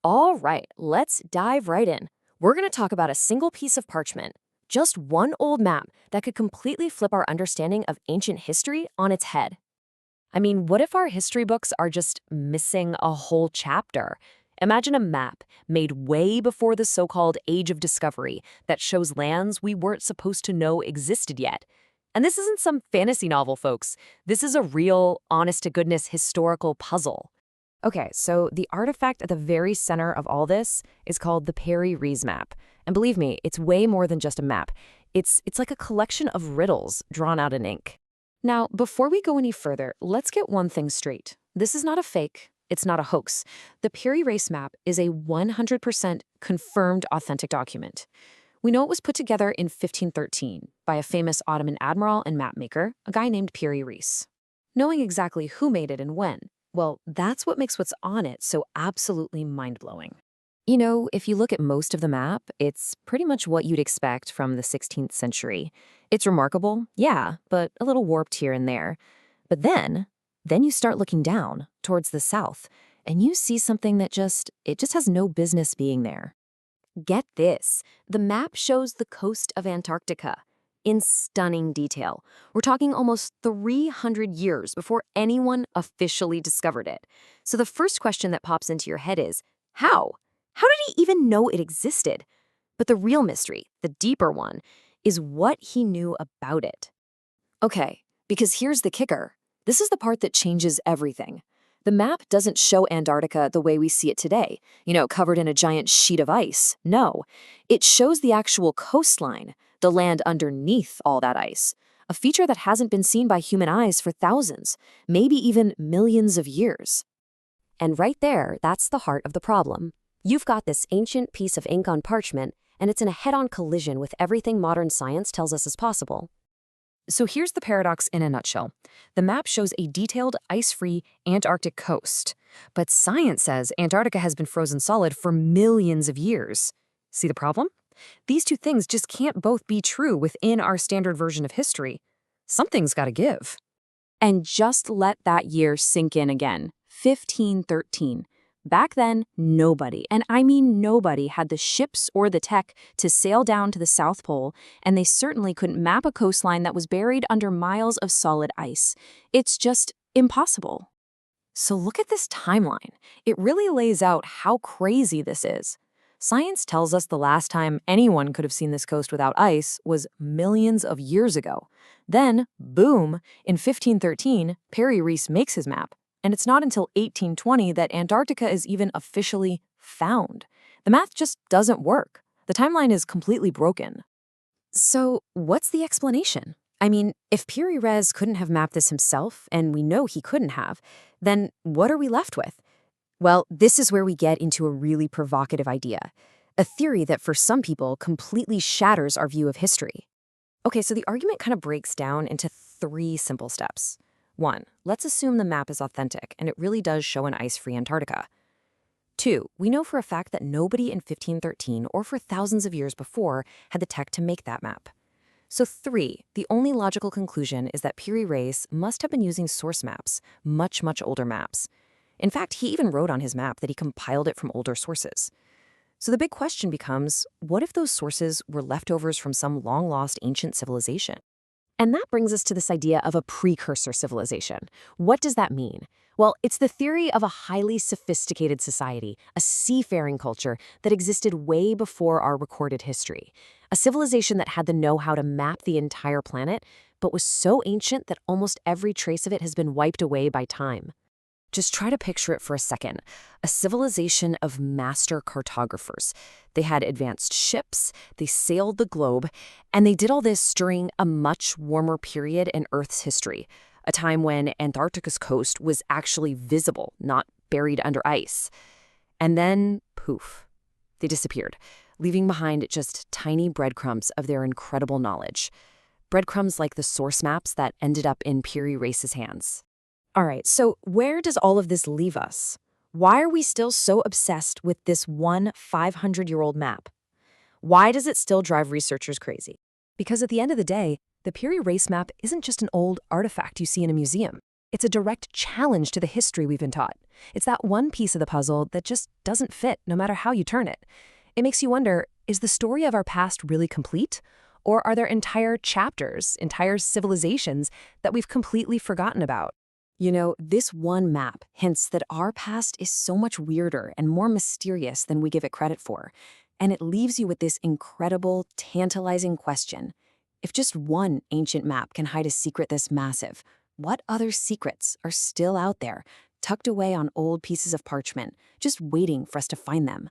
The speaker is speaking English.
All right, let's dive right in. We're going to talk about a single piece of parchment, just one old map that could completely flip our understanding of ancient history on its head. I mean, what if our history books are just missing a whole chapter? Imagine a map made way before the so-called Age of Discovery that shows lands we weren't supposed to know existed yet. And this isn't some fantasy novel, folks. This is a real, honest-to-goodness historical puzzle. Okay, so the artifact at the very center of all this is called the Piri Reis map. And believe me, it's way more than just a map. It's like a collection of riddles drawn out in ink. Now, before we go any further, let's get one thing straight. This is not a fake. It's not a hoax. The Piri Reis map is a 100% confirmed authentic document. We know it was put together in 1513 by a famous Ottoman admiral and mapmaker, a guy named Piri Reis. Knowing exactly who made it and when, well, that's what makes what's on it so absolutely mind-blowing. You know, if you look at most of the map, it's pretty much what you'd expect from the 16th century. It's remarkable, yeah, but a little warped here and there. But then you start looking down towards the south, and you see something that it just has no business being there. Get this, the map shows the coast of Antarctica in stunning detail. We're talking almost 300 years before anyone officially discovered it. So the first question that pops into your head is, how? How did he even know it existed? But the real mystery, the deeper one, is what he knew about it. Okay, because here's the kicker. This is the part that changes everything. The map doesn't show Antarctica the way we see it today, covered in a giant sheet of ice. No, it shows the actual coastline, the land underneath all that ice, a feature that hasn't been seen by human eyes for thousands, maybe even millions of years. And right there, that's the heart of the problem. You've got this ancient piece of ink on parchment, and it's in a head-on collision with everything modern science tells us is possible. So here's the paradox in a nutshell. The map shows a detailed, ice-free Antarctic coast, but science says Antarctica has been frozen solid for millions of years. See the problem? These two things just can't both be true within our standard version of history. Something's got to give. And just let that year sink in again. 1513. Back then, nobody, and I mean nobody, had the ships or the tech to sail down to the South Pole, and they certainly couldn't map a coastline that was buried under miles of solid ice. It's just impossible. So look at this timeline. It really lays out how crazy this is. Science tells us the last time anyone could have seen this coast without ice was millions of years ago. Then, boom, in 1513, Piri Reis makes his map. And it's not until 1820 that Antarctica is even officially found. The math just doesn't work. The timeline is completely broken. So what's the explanation? I mean, if Piri Reis couldn't have mapped this himself, and we know he couldn't have, then what are we left with? Well, this is where we get into a really provocative idea, a theory that for some people completely shatters our view of history. Okay, so the argument kind of breaks down into 3 simple steps. 1, let's assume the map is authentic and it really does show an ice-free Antarctica. 2, we know for a fact that nobody in 1513 or for thousands of years before had the tech to make that map. So 3, the only logical conclusion is that Piri Reis must have been using source maps, much, much older maps. In fact, he even wrote on his map that he compiled it from older sources. So the big question becomes, what if those sources were leftovers from some long-lost ancient civilization? And that brings us to this idea of a precursor civilization. What does that mean? Well, it's the theory of a highly sophisticated society, a seafaring culture that existed way before our recorded history. A civilization that had the know-how to map the entire planet, but was so ancient that almost every trace of it has been wiped away by time. Just try to picture it for a second. A civilization of master cartographers. They had advanced ships, they sailed the globe, and they did all this during a much warmer period in Earth's history, a time when Antarctica's coast was actually visible, not buried under ice. And then, poof, they disappeared, leaving behind just tiny breadcrumbs of their incredible knowledge. Breadcrumbs like the source maps that ended up in Piri Reis's hands. All right, so where does all of this leave us? Why are we still so obsessed with this one 500-year-old map? Why does it still drive researchers crazy? Because at the end of the day, the Piri Reis map isn't just an old artifact you see in a museum. It's a direct challenge to the history we've been taught. It's that one piece of the puzzle that just doesn't fit no matter how you turn it. It makes you wonder, is the story of our past really complete? Or are there entire chapters, entire civilizations that we've completely forgotten about? You know, this one map hints that our past is so much weirder and more mysterious than we give it credit for. And it leaves you with this incredible, tantalizing question. If just one ancient map can hide a secret this massive, what other secrets are still out there, tucked away on old pieces of parchment, just waiting for us to find them?